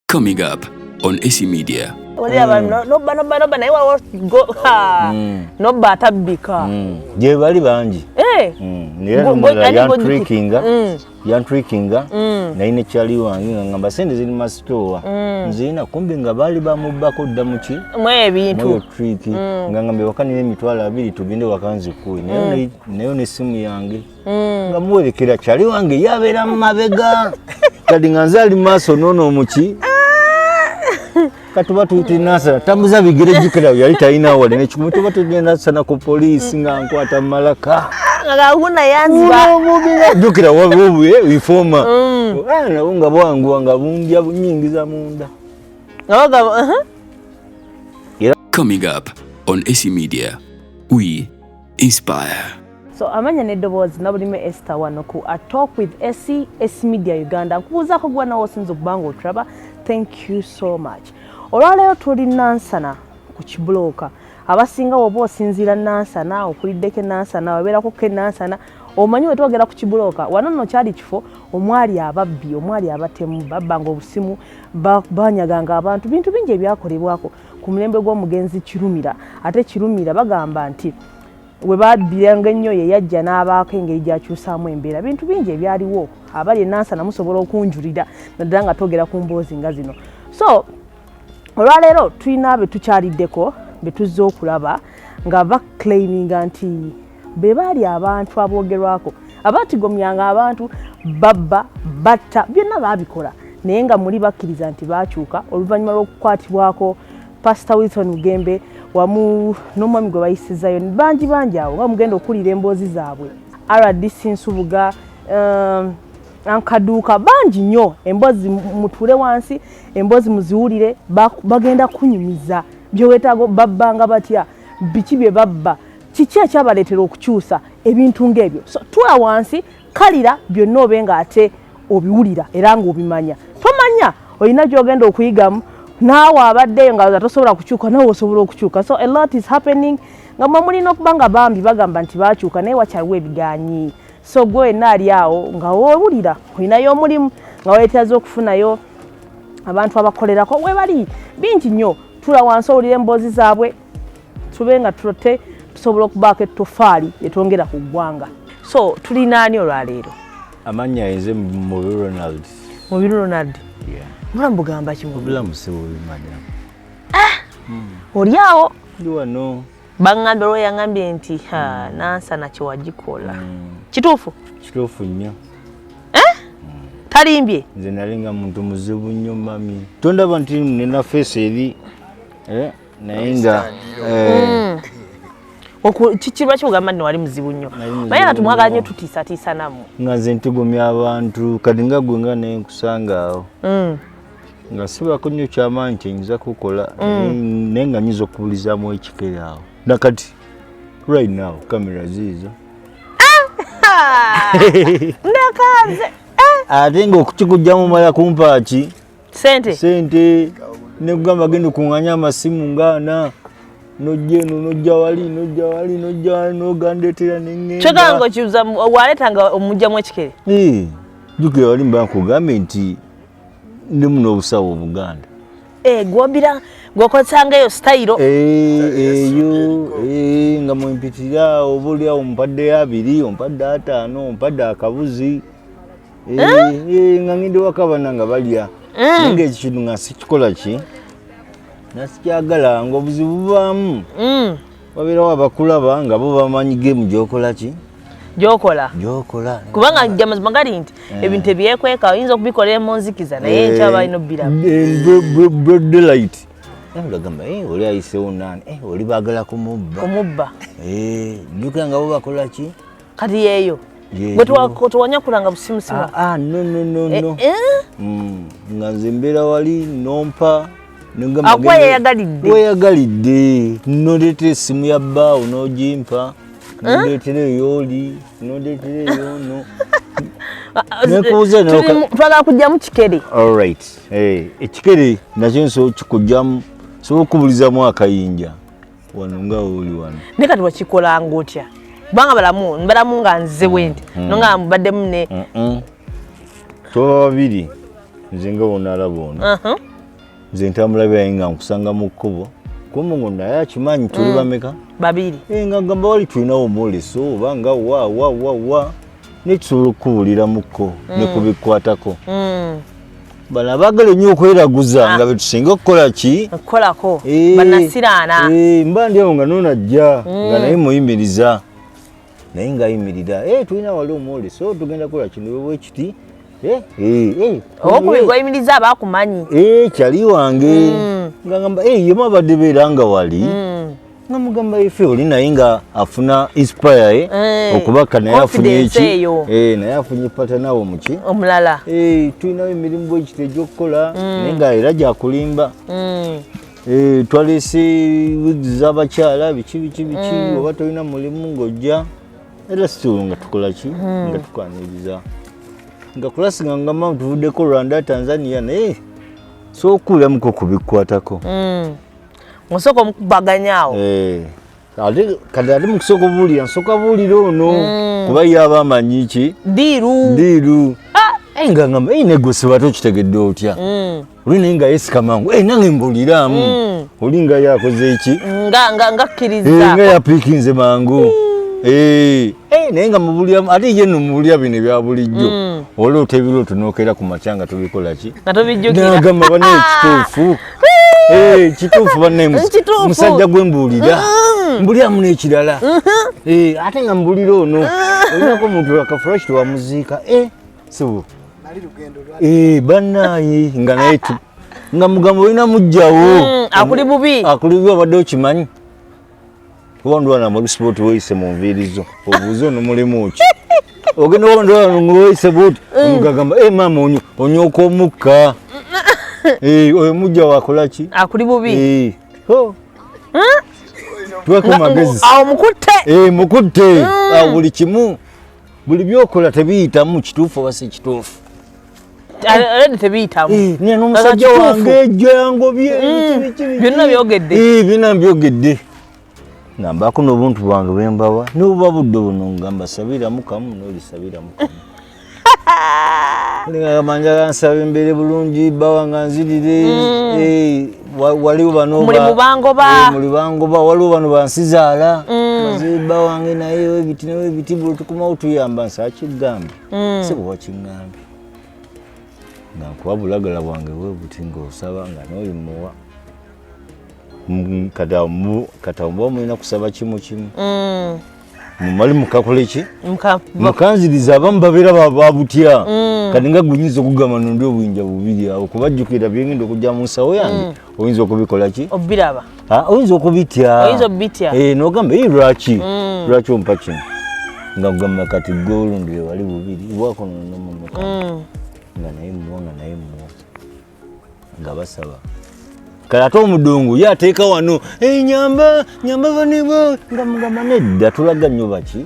Coming up on AC Media. No batabika. Je bali banji. Yan trickinga. Na ine chali wangi ngamba sende zili mastowa. Nzina kumbi nga bali ba mubako damuchi. Mwe ebintu. Mwe tricky. Ngambe wakani emitwala abiri tugende wakanzi kuyi. Nayo ne simu yange. Ngamwelekera chali wange yabera mabega. Kadi nganzali maso nono muchi. Katuba tuti nansana tambuza bigere jikira yali taina wale ne chumuto batugenda sana ku police nga nkwata malaka ngakuna yanziba jukira wabu wifoma ana unga bwangu nga bundya nyingi za munda Coming up on AC Media, we inspire. So amanya neddogo nabulime Esther wano ku A Talk with AC Media Uganda kubuza ko gwa nawo sinzo bango traba. Thank you so much. Olwaleero tuli nansana ku kibuloka. Abasinga obo osinzira nansana okuliddeko nansana wabeerako ke nansana omanyi wetwogera ku kibuloka wano nno kyali kifo omwali ababbi omwali abatemu babbanga obusimu banyaganga abantu bintu bingi ebyakolebwako ku mulembe gw'omugenzi Kirumira ate Kirumira bagamba nti we babbiranga ennyo ye yajja n'abaako engeri gy'akyusaamu embeera bintu bingi ebyaliwo abali nansana musobola okunjulira naddala nga twogera ku mboozi nga zino. So olwaleero tulina abe tukyaliddeko be tuzze okulaba nga baclaiminga nti be baali abantu aboogerwako abatigomyanga abantu babba batta byonna baabikola naye nga muli bakkiriza nti baakyuka oluvannyuma lw'okukwatibwako Pastor Wilson Mugembe wamu n'omwami gwe bayisizayo bangi awo nga mugenda okulira emboozi zaabwe RDC Nsubuga ankaduuka bangi nnyo emboozi mutuule wansi emboozi muziwulire bagenda kunyumiza byowetaago babbanga batya biki bye babba kiki ekyabaleetera okukyusa ebintu ng'ebyo. So tuula wansi kalira byonna obe nga ate obiwulira era ng'obimanya tomanya olina gy'ogenda okuyigamu naawe abadde nga tosobola kukyuka nawe osobola okukyuka. So a lot is happening nga mwe mulina okuba nga bambi bagamba nti baakyuka naye wakyaliwo ebiganyi. So gwe naali awo nga woowulira olinayo omulimu nga weetaaza okufunayo abantu abakolerako we bali bingi nnyo. Tula wansi owulira emboozi zaabwe tube nga tulote tusobola okubaako ettofaali etwongera ku ggwanga. So tulinaani olwaleero? Amanya yenze Mubiru Ronald. Mubiru Ronald? Yeah. Mula mbugamba ki Mubiru? Obulamu sebubi madam. Oli awo? Ndi wano. Baŋŋambye olwo yaŋŋambye nti nansana kyewagikola. Kituufu? Kituufu nnyo. Talimbye? Nze nalinga muntu muzibu nnyo mami. Tondaba nti nina face eri naye nga kikirwa kigamba nti wali muzibu nnyo naye nga tumwagala nnyo tutiisatiisa namu nga nze ntigomya abantu kati nga gwe nga naye nkusanga awo nga sibako nnyo kyamaanyi kyenyinza kukola naye nga nyiza okubulizaamu ekikere awo nakati right now kamera ziizo ndakanze ate nga okukikujjamu mala kumpaaki sente nekugamba genda okuŋŋanya amasimu ngaana nojja eno nojja wali nogandeetera neŋŋenda kyoganga okibuza waleetanga omugjamu ekikere jjukira wali mba nkugambe nti ndi muno obusawo Obuganda gwobira gwokozesanga eyo sitayiro eyo nga mwempitira oba oliawo ompadde 2 ompadde 5 ompadde akabuzi nga ngende wakabana nga balya nga ekyo kintu nga sikikola ki nasikyagala nga obuzibu bubaamu wabeerawo abakulaba nga bo bamanyi gemu gyokola ki gyokola kubanga jamazima gali nti ebintu ebyekweka oyinza okubikolera mu nzikiza naye nkyaba alina broad daylight olagamba oli ayisewo nani oli baagala kumubba jjukira nga bo bakola ki kati yeeyo gwe tewanyakulanga busimusimu no nga nze mbeera wali nompa weyagalidde noleetera essimu ya bbaawo n'ogimpa noleetera eyoli noleetera eyono twagala kujjamu kikere alright ekikere nakyo nsobola kikujjamu sobola okubulizamu akayinja wano nga oli wano naye kati wakikolanga otya kubanga mbalamu nga nze bwenti nonga mubaddemu ne toba babiri nze nga wonaalaba ono nze ntambula nga nkusanga mu kkubo kumungo naye akimanyi tuli bameka babiri nga gamba wali tulinawo omwoleso oba nga wa netusobola okuwulira mukko ne kubikwatako bano abaagala ennyo okweraguza nga betusinga okukola ki okukolako banasiraana mba ndi awo nga noonajja nga naye muyimiriza naye ngaayimirira tulina wali omwoleso tugenda kukola kino bwe kiti okubigwayimiriza abakumanyi kyali wange nga gamba yemu abadde beera nga wali nga mugamba ife oli naye nga afuna inspire okubaka naye afunye eki naye afunye patanawo muki omulala tulinawo emirimu bwekiti egy'okukola naye nga era gyakulimba twaleese wigs z'abakyala biki oba tolina mulimu ng'ojja era situlu nga tukola ki nga tukwaniriza nga kulasinga nga mama tuvuddeko Rwanda Tanzania naye sookuulamuko kubikwatako musoko mukubaganyaawo kati ate mukusooka obuulira nsooka buulira ono kuba yaba amanyi ki diiru nga ngamba negosebwa tokitegedde otya oli naye nga yesika mangu nange mbuuliraamu oli nga yakoze eki ngakkiriza nga yapiikinze mangu naye nga mubuliramu ate ye no mubulira bino ebya bulijjo olwota ebirooto nookera ku makya nga tubikola ki nagamba bane kituufu banne musajja gwe mbuulira mbuliramu n'ekirala ate nga mbulira ono olinako omuntu akafurashi tewamuziika sibo bannaaye nga naye nga mugamba olina mujjawo akuli bubi obadde okimanyi wandwana mu sport weyise mu nviirizo obuuze ono mulimu ki ogenda wandwana mu weyise buti omugagamba mama onyooka omukka oyo mujja wakola ki akuli bubi tuweko magezi awo mukutte buli kimu buli byokola tebiyitamu kituufu oba si kituufu tebiyitamu n'omusajja wange ejjangobye byonna byogedde ngambako n'obuntu bwange bwembawa n'obuba budde buno ngamba sabiramu kamu n'olisabiramu kamu ngamba nsaba embeere bulungi bawa nga nzirire waliwo bano muli bangoba waliwo bano bansizaala baziba wange naye webiti buli tukumawo tuyamba nsaba kigambe si bwe wakiŋŋambye nga nkuwa bulagala bwange bwe buti ng'osaba nga n'oyimuwa kati awo muba mulina kusaba kimu mumali mukakole ki mukanziriza abamu babeera babutya kati nga gunyinza okugamba nondi obuyinja bubiri awo kubajjukira byengenda okujja mu nsawo yange oyinza okubikola ki oyinza okubitya nogamba lwaki ompa kino nga kugamba kati golundire wali bubiri bwako nonomunoka nga naye muwa nga basaba kale ate omudungu ye ateeka wano nyamba banibo nga mugamba nedda tulaga nnyo baki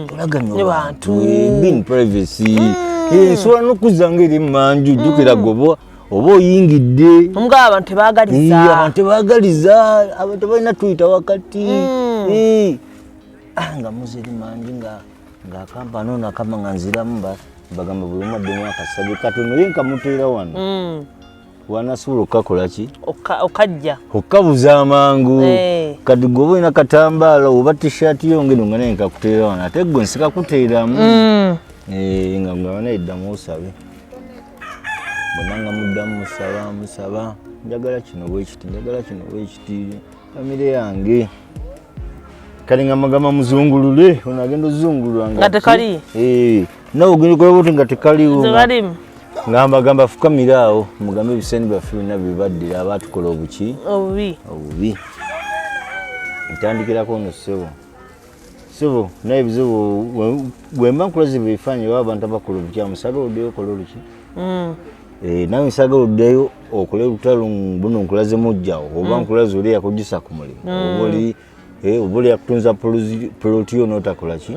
tulaga nnyo bantu bin privacy nsobola n'okuzza ng'eri mmanju jjukira goba oba oyingidde abantu tebaagaliza abantu balina tuyita wakati nga muzeri manju ng'akampano nakama nga nziramu bagamba buli omu addemu akasabi katono ye nkamuteera wano wanasobola okukakola ki okkabuza amangu kati gwe olina katambaala oba tishaati yongeno nga naye nkakuteera wano ate gwe nsikakuteeramu nga ngabana eddamu osabe bonna nga muddamu musaba njagala kino bwekiti famire yange kale nga magama muzungulule ono agenda ozungulula nga tekali nawe ogenda okola boti nga tekaliwo ngamba fukamira awo mugambe ebisani byaffe byonna bibaddira abaatukola obubi ntandikirako ono ssebo naye ebizibu bwemba nkulaze byebifaanyi oba abantu abakola obukyamu nsagala oddeyo okola oluki nawe nsagala oddeyo okole olutalo buno nkulaze mujjawo oba nkulaze oli yakugisa ku mulimu oba oli yakutunza poloti yo n'otakola ki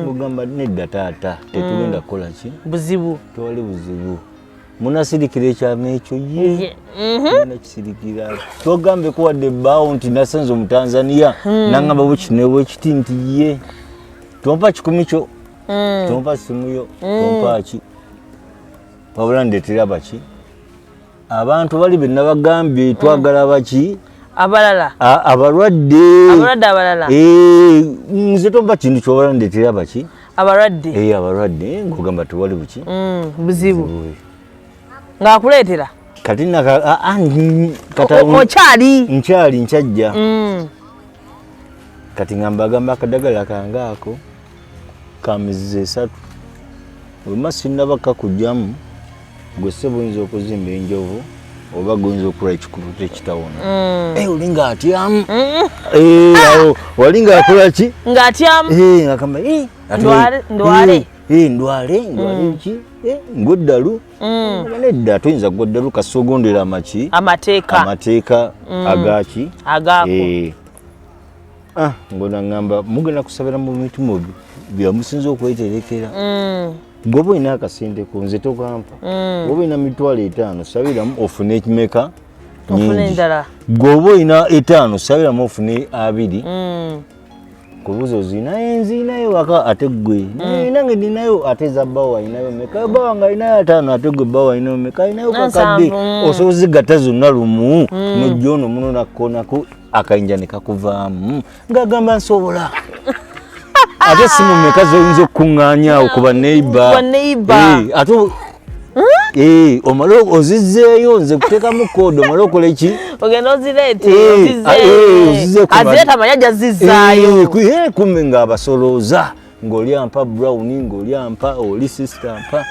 ogamba nedda taata tetugenda kukola ki tewali buzibu munasirikira ekyama ekyo nakisirikira togambe kuwadde ebbaawo nti nasenze omutanzania nangamba bwekiti nti ye tompa kikumi kyo tompa simu yo tompa ki wabula ndeetera baki abantu bali benna bagambye twagala baki abalala abalwadde abalala nze tomba kintu kyobalala ndeetera baki abalwadde abalwadde ng'ogamba tewali buki buzibu ng'akuleetera kati nkyali nkyajja kati ngambagamba akadagala kange ako ka mizizo 3 oluma sinnaba kakugjamu gwe ssebo oyinza okuzimba enjovu oba goyinza okula ekikututo ekitawona olinga atyamu walinga akola ki ng'atyamu ngakamba ndwale ki ng'oddalu nedda toyinza gwoddalu kasogondera amaki amateeka agaki agako ngona ngamba mugenda kusabira mu mitima byamusinza okweterekera gwoba olina akasenteko nze tokampa gwoba olina mitwalo 5 sabiramu ofune ekimeka nyingi gwoba olina 5 sabiramu ofune 2 kubuzo zinayo waka ate gwe nange ninayo ate za bawa inayo meka bawa nga inayo 5 ate gwe bawa inayo meka inayo kakadde osobola zigatta zonna lumu nojjono muno nakkonako akayinja ne kakuvaamu ngagamba nsobola ate simu meka zoyinza okuŋŋaanyaawo ku baneiba ate omala ozizzeeyo nze kuteekamu koodo omala okola eki ogenda ozireeta amayajja zizzaayo kume ng'abasolooza ng'oli ampa brown ng'oli ampa oli sister ampa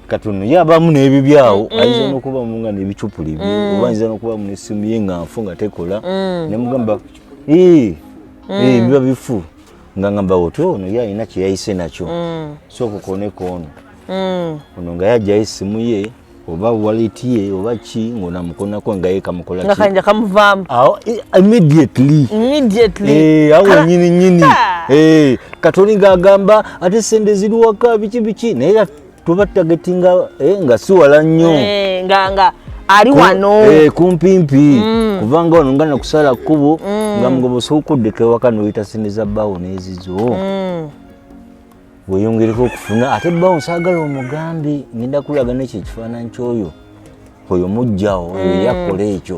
katono yabamu n'ebibyawo ayinza n'okubamu nga n'ebicupuli bye oba ayinza n'okubamu n'essimu ye nga nfu nga tekola ne mugamba biba bifu nga ngamba otyo ono ye alina kye yayise nakyo sooka okoneko ono nga yajjayo essimu ye oba waleti ye oba ki ng'onamukonako nga ye kamukola ki ngakanja kamuvaamu immediately awo nyini katoni ng'agamba ate sente ziri waka biki naye tuba tagetinga nga siwala nnyo nga ali wano kumpimpi kubanga wano nga nakusala kkubo nga mugobosa okuddeka ewaka noyita sente za bbaawo n'ezizo weyongereko okufuna ate bbaawo nsaagala omugambi ngenda kulaga nekyo ekifaananyi kyoyo oyo mujjawo oyo yakola ekyo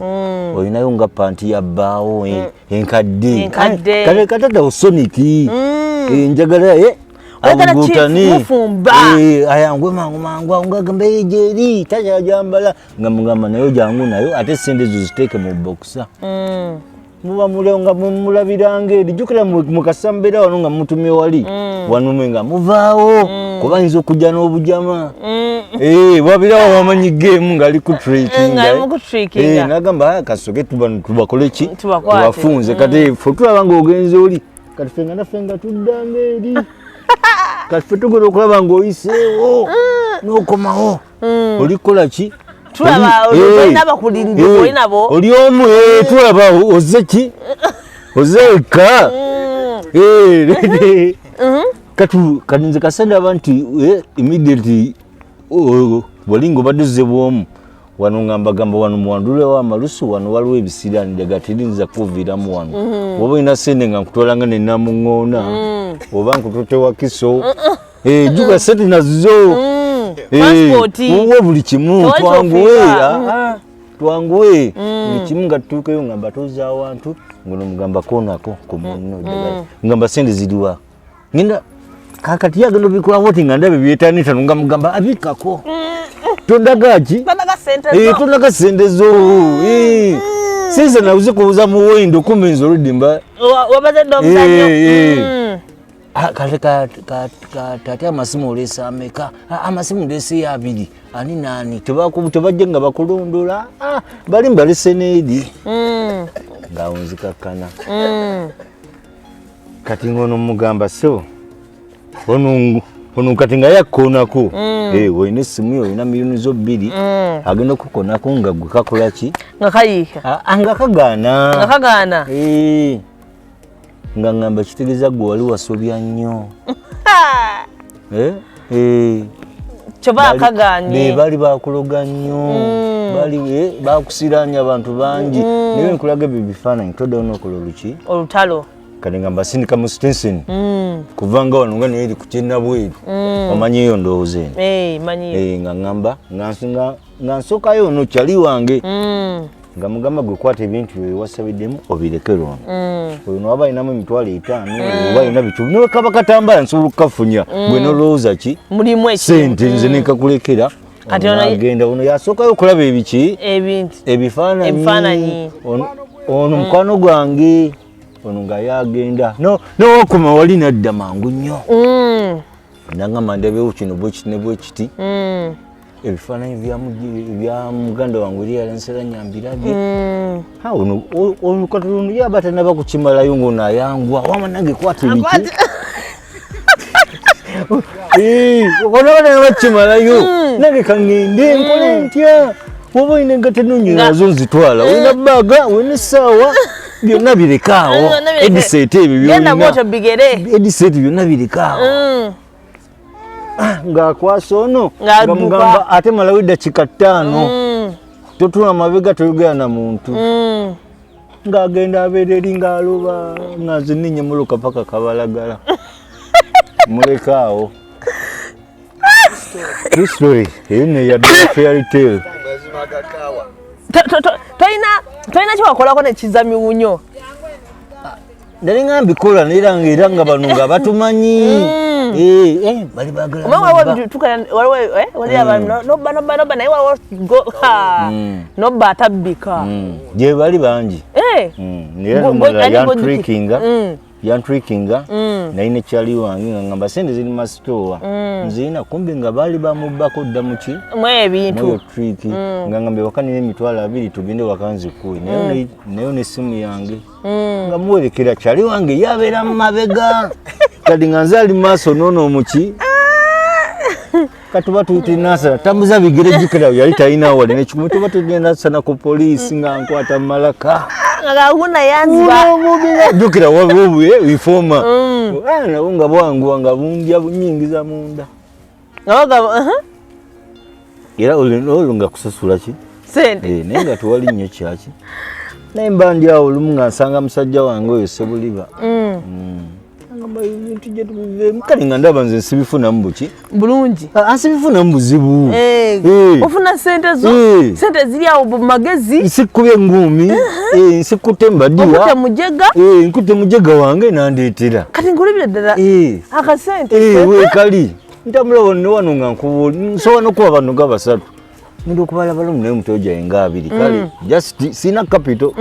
olinayo nga panti ya bbaawo enkadde katata osoniki njagala abugutani ayangwe mangu ngagamba ejeri tajajambala nga mugamba nayo jangu nayo ate sente zo ziteeke mu bokisa muba muleo nga mumulabiranga eri jukira mukasambera wano nga mutumye wali wanume nga muvaawo kuba nyiza okujja n'obujama wabirawo wamanyi gemu ngaali kutreakinga nagamba kasoke tubakole ki tubafunze kati fe tulaba nga ogenze oli kati fenga nafenga tuddanga eri kati fe tugenda okulaba ng'oyiseewo n'okomawo olikola ki oli omu tulaba oze ki ozeeka kati nze kasandaba nti immediately bolinga obadde oze bwomu wano ngambagamba wano muwandulewo amalusu wano waliwo ebisiraniraga tirinza kuviiramu wano oba olina sente nga nkutwalanga nenamuŋŋoona oba nkutotewa kiso juga sente nazo uwo buli kimu twanguwe buli kimu nga tutuukeyo ngamba toza awantu ngono mugamba konako ku munno ngamba sente ziriwa ngenda kakati yagenda obikulawo ti nga ndabe byetanitano nga mugamba abikako tondagaki tondaga sente zo sinze nawuze kubuza mu wendo kumbe nze oludimba kati amasimu olesa ameka amasimu ndese ya 2 ani nani tebajje nga bakulondola bali mbalese needi ngawunzikakkana kati ngono mugamba so ono kati nga yakkonako olina essimu yo olina miliyoni zo 2 agenda okukonako nga gwe kakola ki nga kayiika nga kagaana nga ngamba kitegeeza gwe wali wasobya nnyo kyoba akagaanye bali bakuloga nnyo bakusiranya abantu bangi naye nkulaga ebyo bifaananyi toddawo n'okola oluki olutalo kale ngamba sindika mu Stinson kuvanga wano nga neri kukyenda bweru omanyiyo ndowooza eno manyiyo nga ngamba nga nsookayo ono kyali wange nga mugamba gwe kwata ebintu byo wasabiddemu obirekere ono oyo n'oba alinamu emitwalo 5 oba alina bicu niwe kaba katambala nsobola okukafunya gwe n'olowooza ki sente nze nekakulekera agenda ono yasookayo okulaba ebiki ebifaananyi ono mukwano gwange ono nga yagenda n'owakoma wali nadda mangu nnyo nangamba ndabeewo kino bwekiti ne bwekiti ebifaananyi bya muganda wange eri yalansera nyambirage ono katono yaba tanaba kukimalayo ng'ono ayangwa wama nange kwata ebiki onaba tanaba kukimalayo nange kaŋŋende nkole ntya woba olina engato ennungi nazo nzitwala olina bbaga olina essaawa byonna birekaawo ediseeti ebyo byolinaediseeti byonna birekaawo ng'akwasa ono nga mugamba ate malawo eddakiika 5 totula amabega toyogera na muntu ng'agenda abeera eri ng'aloba nga nze ninnyemuluka paka kabalagala mulekaawo history eyo neyadde fairy tale tolina kyewakolako nekiza miwunyo ndali nga mbikola era nga bano nga batumanyi bali bagala naye nobba atabbika gye bali bangi era nomulala yantrikinga nayina ekyali wange nga ngamba sente ziri masitowa nzirina kumbi nga baali bamubbako dda muki ebintu triki nga ngambe waka nina emitwalo 2 tugende waka nzikuwe nayo nesimu yange nga muwerekera kyali wange yabeera mu mabega kati nga nze ali maaso noono omuki katuba tuyita nansana tambuza bigere jjukira yali talinawo wali nekimu tuba tugenda sana ku poliisi nga nkwata malaka jjukira wabuye wifoma nabo nga bwanguwa nga bundya bunyingiza munda era olwo nga kusasula ki naye nga tewali nnyo kyaki naye mba ndi awo olumu nga nsanga musajja wange oyo Sebuliba ebintu gye tubiveemu kale nga ndaba nze nsibifunamu buki bulungi ansibifunamu buzibu ofuna sente zo sente ziri awo magezi nsikubye engumi nsikute mbadiwa nkute mujega wange nandeetera kati nkulibira ddala akasente weekali ntambula wano nga nsobola n'okuba bano nga 3 ngenda okubalabalamu naye mutoyo gyange nga 2 kale just sina capital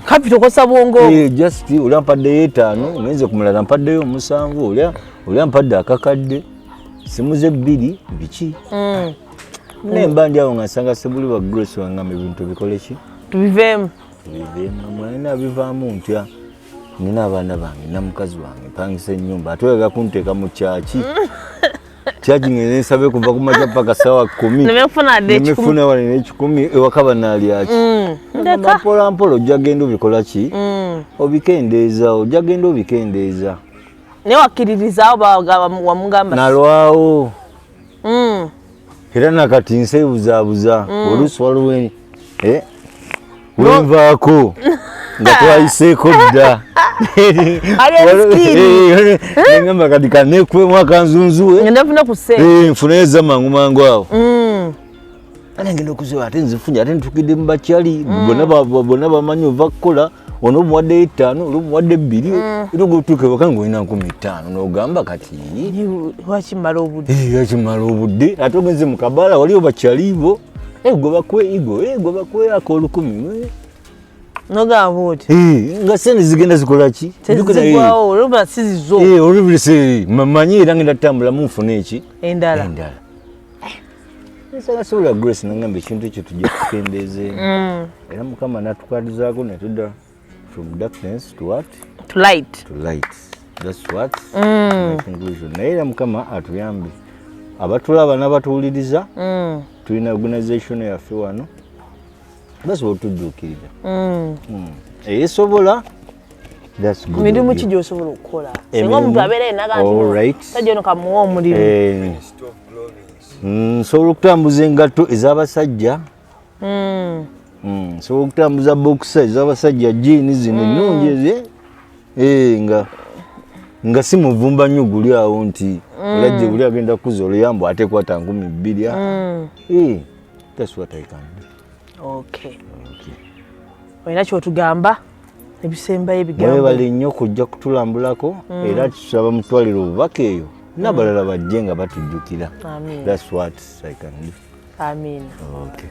capital kosa bwongo just oli ampaddeyo 5 ngenze ku mulala mpaddeyo 7 oli ampadde akakadde simu ze 2 biki naye mba ndi awo nga nsanga Sebuliba Grace wangamba ebintu bikole ki tubiveemu nina bivaamu ntya nina abaana bange na mukazi wange mpangisa ennyumba ate oyaga kunteeka mu kyaki kyaki ngene nsabe kuva ku makya paka sawa 10 nemefuna wale n'ekikumi ewaka banaalyaki mpola mpola ojja genda obikola ki obikendeeza ojja genda obikendeeza naye wakkiririza wamugamba nalwawo era nakati nsebuzaabuza oluusi waliwo wenvaako nga twayiseeko dda ngamba kati kanekuemu akanzunzuwe nfunayo zamangu mangu awo ate ngenda okuziba ate nzifunye ate ntukidde mu bakyali bonna bamanyi ova kukola ono omuwadde 5 olwomuwadde 2 era ogwotuuka ewaka ngaolina 15 n'ogamba kati wakimala obudde ate ogenze mu kabaala waliwo bakyalibo gwe bakwe akoolukumi nogamba oti nga sente zigenda zikola ki tezigwawo olubula sizizo olubulise mamanyi era ngenda tutambula munfuna eki endala nsanga Sebuliba Grace nangamba ekintu ekyo tujja tukendeezeemu era Mukama natukwatizaako netudda from darkness to what to light that's what conclusion naye era Mukama atuyambe abatulaba n'abatuwuliriza tulina organization yaffe wano basobola otujjuukirira eyesobola mirimu ki gy'osobola okukola singa omuntu abeera enagattajja kamuwa omulimu nsobola okutambuza engatto ez'abasajja nsobola okutambuza bokisa ez'abasajja jiini zino ennungi ezi nga si muvumba nnyo guli awo nti olajje guli agenda kuza oluyambo ate kwata 200. That's what I can do. Okay. Olina kyotugamba ebisembayo ebigambo. Mwebale nnyo kujja kutulambulako era tusaba mutwalire obubaka eyo n'abalala bajje nga batujjukira. That's what I can do. Amen. Okay.